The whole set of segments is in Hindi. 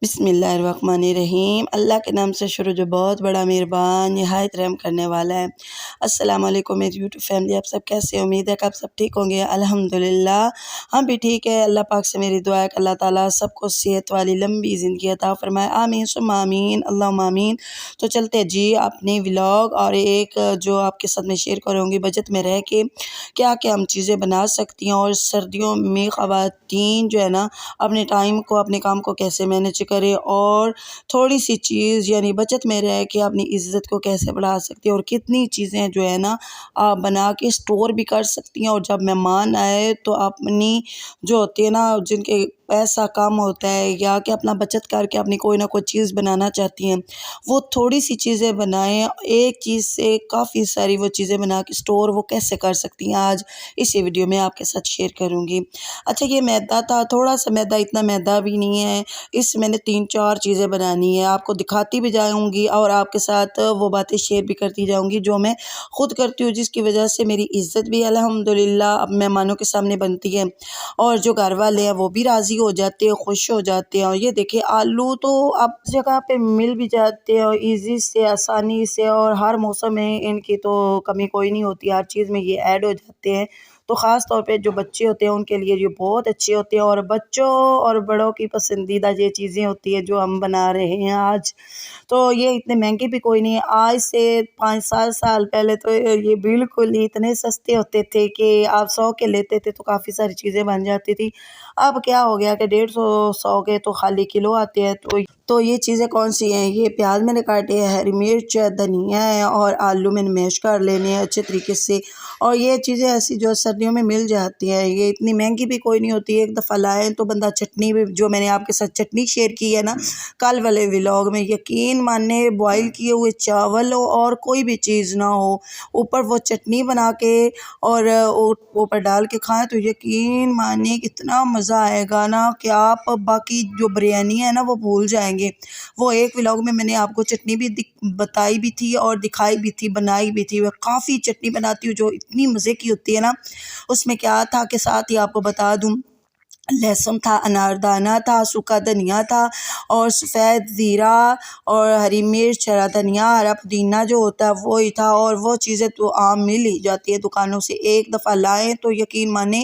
बिस्मिल्लाहिर्रहमानिर्रहीम। अल्लाह के नाम से शुरू जो बहुत बड़ा मेहरबान निहायत रहम करने वाला है। अस्सलाम वालेकुम मेरी यूट्यूब फैमिली, आप सब कैसे? उम्मीद है कि आप सब ठीक होंगे। अल्हम्दुलिल्लाह हम भी ठीक है। अल्लाह पाक से मेरी दुआ है कि अल्लाह ताला सबको सेहत वाली लंबी ज़िंदगी अता फ़रमाए। आमीन सुम्मा आमीन, अल्लाहुम्मा आमीन। तो चलते हैं जी अपने व्लॉग और एक जो आपके साथ मैं शेयर करूँगी बजट में रह के क्या क्या हम चीज़ें बना सकती हैं और सर्दियों में ख़वातीन जो है ना अपने टाइम को अपने काम को कैसे मैनेज करें और थोड़ी सी चीज़ यानी बचत में रह के अपनी इज़्ज़त को कैसे बढ़ा सकती हैं और कितनी चीज़ें जो है ना आप बना के स्टोर भी कर सकती हैं। और जब मेहमान आए तो अपनी जो होती है ना जिनके पैसा कम होता है या कि अपना बचत करके अपनी कोई ना कोई चीज़ बनाना चाहती हैं वो थोड़ी सी चीज़ें बनाएं, एक चीज़ से काफ़ी सारी वो चीज़ें बना के स्टोर वो कैसे कर सकती हैं आज इसी वीडियो में आपके साथ शेयर करूँगी। अच्छा, ये मैदा था, थोड़ा सा मैदा, इतना मैदा भी नहीं है। इससे मैंने 3-4 चीज़ें बनानी है, आपको दिखाती भी जाऊँगी और आपके साथ वो बातें शेयर भी करती जाऊँगी जो मैं खुद करती हूँ, जिसकी वजह से मेरी इज़्ज़त भी अल्हम्दुलिल्लाह अब मेहमानों के सामने बनती है और जो घर वाले हैं वो भी राज़ी हो जाते हैं, खुश हो जाते हैं। और ये देखिए आलू तो अब जगह पे मिल भी जाते हैं और ईज़ी से, आसानी से, और हर मौसम में इनकी तो कमी कोई नहीं होती, हर चीज़ में ये ऐड हो जाते हैं। तो ख़ास तौर पे जो बच्चे होते हैं उनके लिए ये बहुत अच्छे होते हैं और बच्चों और बड़ों की पसंदीदा ये चीज़ें होती हैं जो हम बना रहे हैं आज। तो ये इतने महंगे भी कोई नहीं है। आज से 5-7 साल पहले तो ये बिल्कुल ही इतने सस्ते होते थे कि आप 100 के लेते थे तो काफ़ी सारी चीज़ें बन जाती थी। अब क्या हो गया कि 150 100 के तो खाली किलो आते हैं। तो ये चीज़ें कौन सी हैं? ये प्याज मैंने काटे है, हरी मिर्च है, धनिया है और आलू मैंने मैश कर लेने हैं अच्छे तरीके से। और ये चीज़ें ऐसी जो सर्दियों में मिल जाती हैं, ये इतनी महंगी भी कोई नहीं होती। एक दफ़ा लाएँ तो बंदा चटनी भी, जो मैंने आपके साथ चटनी शेयर की है ना कल वाले व्लॉग में, यकीन माने बॉयल किए हुए चावल हो और कोई भी चीज़ ना हो, ऊपर वो चटनी बना के और ऊपर डाल के खाएँ तो यकीन मानिए कितना मज़ा आएगा ना कि आप बाकी जो बिरयानी है ना वो भूल जाएंगे। वो एक व्लॉग में मैंने आपको चटनी भी बताई भी थी और दिखाई भी थी, बनाई भी थी। मैं काफ़ी चटनी बनाती हूँ जो इतनी मज़े की होती है ना। उसमें क्या था कि साथ ही आपको बता दूँ, लहसुन था, अनारदाना था, सूखा धनिया था और सफ़ेद ज़ीरा और हरी मिर्च, हरा धनिया, हरा पुदीना जो होता है वो ही था। और वो चीज़ें तो आम मिल ही जाती है दुकानों से। एक दफ़ा लाएँ तो यकीन माने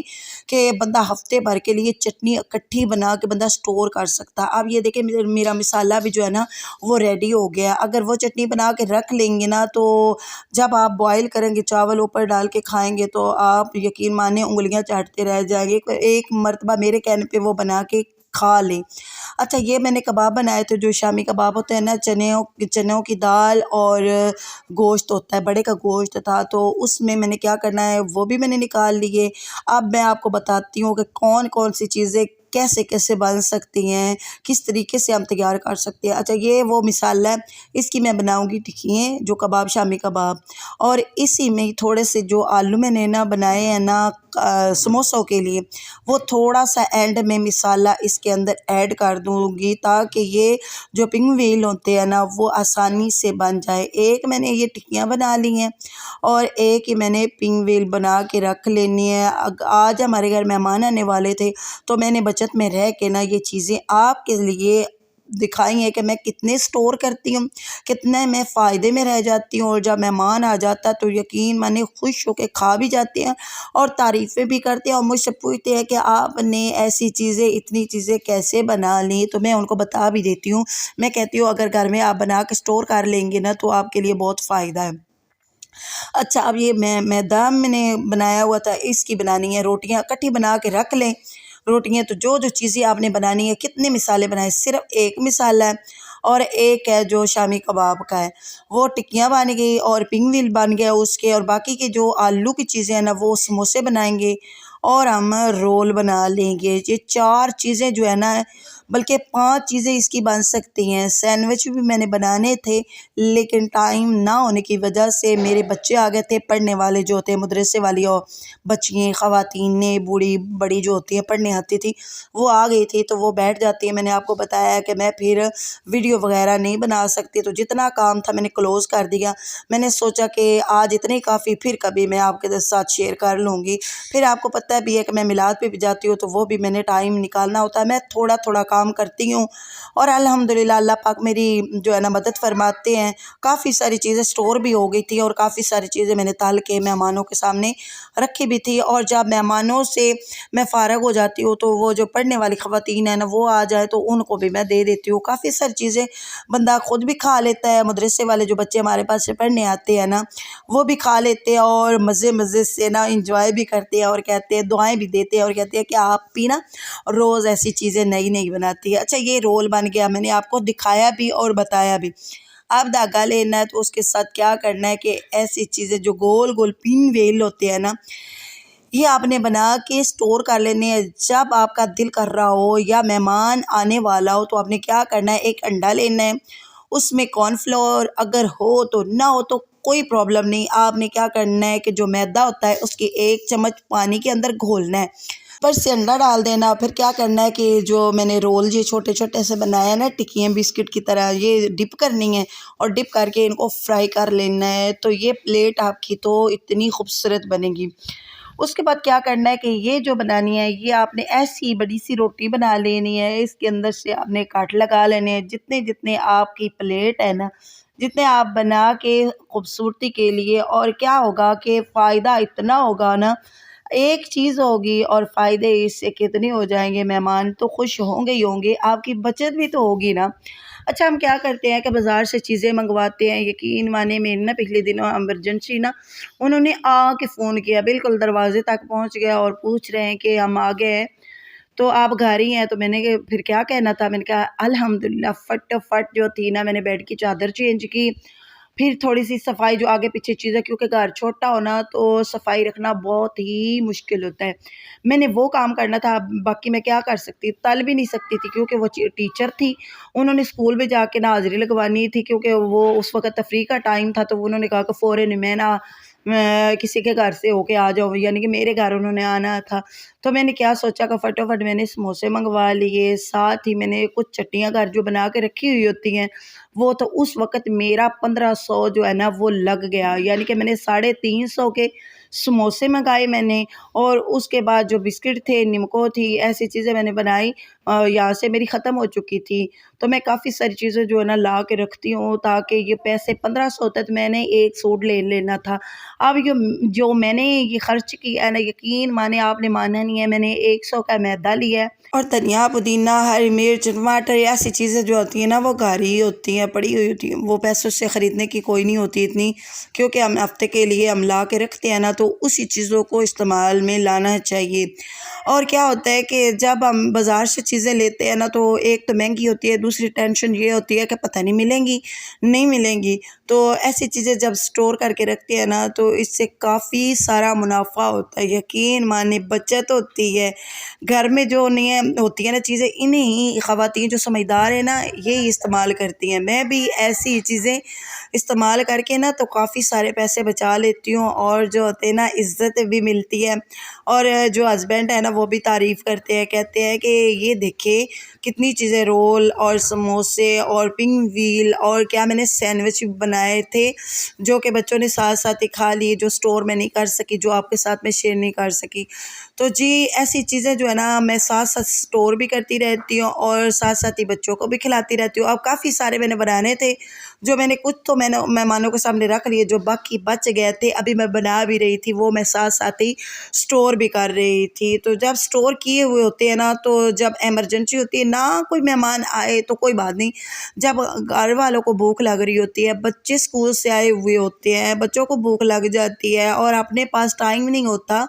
कि बंदा हफ़्ते भर के लिए चटनी इकट्ठी बना के बंदा स्टोर कर सकता है। अब ये देखिए मेरा मसाला भी जो है ना वो रेडी हो गया। अगर वो चटनी बना के रख लेंगे ना तो जब आप बॉयल करेंगे चावल ऊपर डाल के खाएँगे तो आप यकीन माने उँगलियाँ चाटते रह जाएँगे। एक मरतबा मेरे कहने पे वो बना के खा लें। अच्छा, ये मैंने कबाब बनाए थे जो शामी कबाब होते हैं ना, चनों की दाल और गोश्त होता है, बड़े का गोश्त था। तो उसमें मैंने क्या करना है वो भी मैंने निकाल लिए। अब मैं आपको बताती हूँ कि कौन कौन सी चीज़ें कैसे कैसे बन सकती हैं, किस तरीके से हम तैयार कर सकते हैं। अच्छा, ये वो मिसाला है, इसकी मैं बनाऊँगी टिक्कियाँ जो कबाब, शामी कबाब। और इसी में थोड़े से जो आलू मैंने ना बनाए हैं ना समोसों के लिए, वो थोड़ा सा एंड में मिसाला इसके अंदर ऐड कर दूँगी ताकि ये जो पिंग व्हील होते हैं ना वो आसानी से बन जाए। एक मैंने ये टिक्कियाँ बना ली हैं और एक ही मैंने पिंग व्हील बना के रख लेनी है। आज हमारे घर मेहमान आने वाले थे तो मैंने बचत में रह के ना ये चीज़ें आपके लिए दिखाई है कि मैं कितने स्टोर करती हूँ, कितने मैं फ़ायदे में रह जाती हूँ। और जब मेहमान आ जाता है तो यकीन माने खुश होकर खा भी जाते हैं और तारीफ़ें भी करते हैं और मुझसे पूछते हैं कि आपने ऐसी चीज़ें, इतनी चीज़ें कैसे बना ली। तो मैं उनको बता भी देती हूँ। मैं कहती हूँ अगर घर में आप बना के स्टोर कर लेंगे ना तो आपके लिए बहुत फ़ायदा है। अच्छा, अब ये मैदा मैंने बनाया हुआ था, इसकी बनानी है रोटियां, इकट्ठी बना के रख लें रोटियां। तो जो जो चीज़ें आपने बनानी है, कितने मिसाले बनाए, सिर्फ एक मिसाला है और एक है जो शामी कबाब का है। वो टिक्कियाँ बन गई और पिंग व्हील बन गया उसके, और बाकी के जो आलू की चीज़ें हैं ना वो समोसे बनाएंगे और हम रोल बना लेंगे। ये 4 चीज़ें जो है ना, बल्कि 5 चीज़ें इसकी बन सकती हैं। सैंडविच भी मैंने बनाने थे लेकिन टाइम ना होने की वजह से मेरे बच्चे आ गए थे, पढ़ने वाले जो होते हैं मदरसे वाली और बच्चियाँ, ख़वातीनें, बूढ़ी बड़ी जो होती हैं पढ़ने आती थी, वो आ गई थी तो वो बैठ जाती है। मैंने आपको बताया कि मैं फिर वीडियो वगैरह नहीं बना सकती तो जितना काम था मैंने क्लोज़ कर दिया। मैंने सोचा कि आज इतने ही काफ़ी, फिर कभी मैं आपके साथ शेयर कर लूँगी। फिर आपको पता भी है कि मैं मिलाद पे भी जाती हूँ तो वो भी मैंने टाइम निकालना होता है। मैं थोड़ा थोड़ा काम करती हूँ और अल्हम्दुलिल्लाह अल्लाह पाक मेरी जो है ना मदद फरमाते हैं। काफ़ी सारी चीज़ें स्टोर भी हो गई थी और काफ़ी सारी चीज़ें मैंने तल के मेहमानों के सामने रखी भी थी। और जब मेहमानों से मैं फ़ारग हो जाती हूँ तो वो जो पढ़ने वाली ख़वातीन है ना वो आ जाए तो उनको भी मैं दे देती हूँ। काफ़ी सारी चीज़ें बंदा खुद भी खा लेता है, मदरसे वाले जो बच्चे हमारे पास से पढ़ने आते हैं ना वो भी खा लेते हैं और मज़े मज़े से ना इंजॉय भी करते हैं और कहते हैं, दुआएं भी देते हैं और कहते हैं कि आप भी ना रोज़ ऐसी चीज़ें नई नई बनाती है। अच्छा, ये रोल बन गया, मैंने आपको दिखाया भी और बताया भी। अब धागा लेना है तो उसके साथ क्या करना है कि ऐसी चीज़ें जो गोल गोल पिन वेल होते हैं ना ये आपने बना के स्टोर कर लेने हैं। जब आपका दिल कर रहा हो या मेहमान आने वाला हो तो आपने क्या करना है, एक अंडा लेना है, उसमें कॉर्नफ्लोर अगर हो तो, ना हो तो कोई प्रॉब्लम नहीं। आपने क्या करना है कि जो मैदा होता है उसकी 1 चम्मच पानी के अंदर घोलना है, ऊपर से अंडा डाल देना। फिर क्या करना है कि जो मैंने रोल ये छोटे छोटे से बनाया ना टिक्कियाँ बिस्किट की तरह, ये डिप करनी है और डिप करके इनको फ्राई कर लेना है। तो ये प्लेट आपकी तो इतनी खूबसूरत बनेगी। उसके बाद क्या करना है कि ये जो बनानी है ये आपने ऐसी बड़ी सी रोटी बना लेनी है, इसके अंदर से आपने काट लगा लेने हैं जितने जितने आपकी प्लेट है ना, जितने आप बना के खूबसूरती के लिए। और क्या होगा कि फ़ायदा इतना होगा ना, एक चीज़ होगी और फ़ायदे इससे कितने हो जाएंगे, मेहमान तो खुश होंगे ही होंगे, आपकी बचत भी तो होगी ना। अच्छा, हम क्या करते हैं कि बाज़ार से चीज़ें मंगवाते हैं। यकीन माने मेरी ना पिछले दिनों इमरजेंसी ना उन्होंने आके फ़ोन किया, बिल्कुल दरवाज़े तक पहुँच गया और पूछ रहे हैं कि हम आ गए हैं, तो आप घर ही हैं? तो मैंने के फिर क्या कहना था, मैंने कहा अल्हम्दुलिल्लाह फटाफट जो थी ना मैंने बेड की चादर चेंज की, फिर थोड़ी-सी सफाई जो आगे पीछे चीज़ें, क्योंकि घर छोटा हो ना तो सफाई रखना बहुत ही मुश्किल होता है। मैंने वो काम करना था, बाकी मैं क्या कर सकती, तल भी नहीं सकती थी क्योंकि वो टीचर थी। उन्होंने स्कूल में जाके ना हाज़िरी लगवानी थी क्योंकि वो उस वक़्त तफ़रीह का टाइम था, तो उन्होंने कहा कि फ़ौरन मैं ना किसी के घर से होके आ जाओ, यानी कि मेरे घर उन्होंने आना था। तो मैंने क्या सोचा कि फटाफट मैंने समोसे मंगवा लिए, साथ ही मैंने कुछ चटनियाँ घर जो बना के रखी हुई होती हैं, वो तो उस वक़्त मेरा 1500 जो है ना वो लग गया। यानी कि मैंने 350 के समोसे मँगाए मैंने, और उसके बाद जो बिस्किट थे, निमको थी, ऐसी चीज़ें मैंने बनाई। यहाँ से मेरी ख़त्म हो चुकी थी। तो मैं काफ़ी सारी चीज़ें जो है ना ला के रखती हूँ ताकि ये पैसे 1500 तक मैंने एक सूट ले लेना था। अब जो मैंने ये खर्च किया है ना, यकीन माने आपने माना नहीं है, मैंने 100 का मैदा लिया है और धनिया, पुदीना, हरी मिर्च, टमाटर, ऐसी चीज़ें जो होती हैं ना वो घर ही होती हैं, पड़ी हुई होती हैं, वो पैसों से ख़रीदने की कोई नहीं होती इतनी, क्योंकि हम हफ्ते के लिए हम ला के रखते हैं ना, तो उसी चीज़ों को इस्तेमाल में लाना चाहिए। और क्या होता है कि जब हम बाज़ार से चीज़ें लेते हैं ना तो एक तो महंगी होती है, दूसरी टेंशन ये होती है कि पता नहीं मिलेंगी नहीं मिलेंगी। तो ऐसी चीज़ें जब स्टोर करके रखते हैं ना तो इससे काफ़ी सारा मुनाफा होता है, यकीन माने बचत होती है। घर में जो नहीं होती है ना चीज़ें, इन्हीं ख़वातीन जो समझदार है ना यही इस्तेमाल करती हैं। मैं भी ऐसी चीज़ें इस्तेमाल करके ना तो काफ़ी सारे पैसे बचा लेती हूँ और जो होते हैं ना इज़्ज़त भी मिलती है। और जो हस्बैंड है ना वो भी तारीफ़ करते हैं, कहते हैं कि ये देखिए कितनी चीज़ें, रोल और समोसे और पिंग व्हील और क्या मैंने सैंडविच भी बनाए थे जो कि बच्चों ने साथ साथ ही खा लिए, जो स्टोर में नहीं कर सकी, जो आपके साथ में शेयर नहीं कर सकी। तो जी ऐसी चीज़ें जो है ना मैं साथ साथ स्टोर भी करती रहती हूँ और साथ साथ ही बच्चों को भी खिलाती रहती हूँ। अब काफ़ी सारे मैंने बनाने थे, जो मैंने कुछ तो मैंने मेहमानों के सामने रख लिए, जो बाकी बच गए थे अभी मैं बना भी रही थी, वो मैं साथ साथ ही स्टोर भी कर रही थी। तो जब स्टोर किए हुए होते हैं ना, तो जब इमरजेंसी होती है ना, कोई मेहमान आए तो कोई बात नहीं, जब घर वालों को भूख लग रही होती है, बच्चे स्कूल से आए हुए होते हैं, बच्चों को भूख लग जाती है और अपने पास टाइम नहीं होता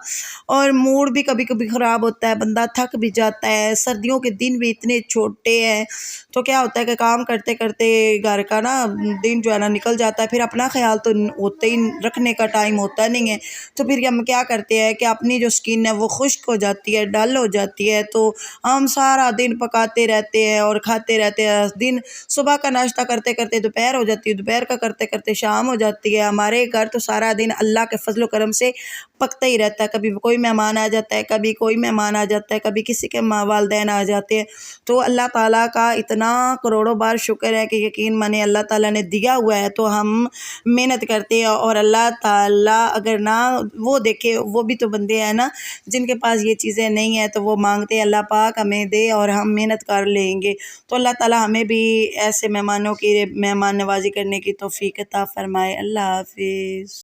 और मूड भी कभी कभी ख़राब होता है, बंदा थक भी जाता है, सर्दियों के दिन भी इतने छोटे हैं, तो क्या होता है कि काम करते करते घर का ना दिन जो है ना निकल जाता है, फिर अपना ख्याल तो होते ही, रखने का टाइम होता नहीं है। तो फिर हम क्या करते हैं कि अपनी जो स्किन है वो खुश्क हो जाती है, डल हो जाती है, तो हम सारा दिन पकाते रहते हैं और खाते रहते हैं। दिन सुबह का नाश्ता करते करते दोपहर हो जाती है, दोपहर का करते करते शाम हो जाती है। हमारे घर तो सारा दिन अल्लाह के फजल करम से पकता ही रहता है, कभी कोई मेहमान आ जाता है, कभी कोई मेहमान आ जाता है, कभी किसी के माँ वालदैन आ जाते हैं। तो अल्लाह ताला का इतना करोड़ों बार शुक्र है कि यकीन माने अल्लाह ताला ने दिया हुआ है तो हम मेहनत करते हैं, और अल्लाह ताला अगर ना वो देखे, वो भी तो बंदे हैं ना जिनके पास ये चीज़ें नहीं है, तो वो मांगते हैं अल्लाह पाक हमें दे, और हम मेहनत कर लेंगे तो अल्लाह ताला हमें भी ऐसे मेहमानों की मेहमान नवाजी करने की तौफीक अता फरमाए। अल्लाह हाफिज़।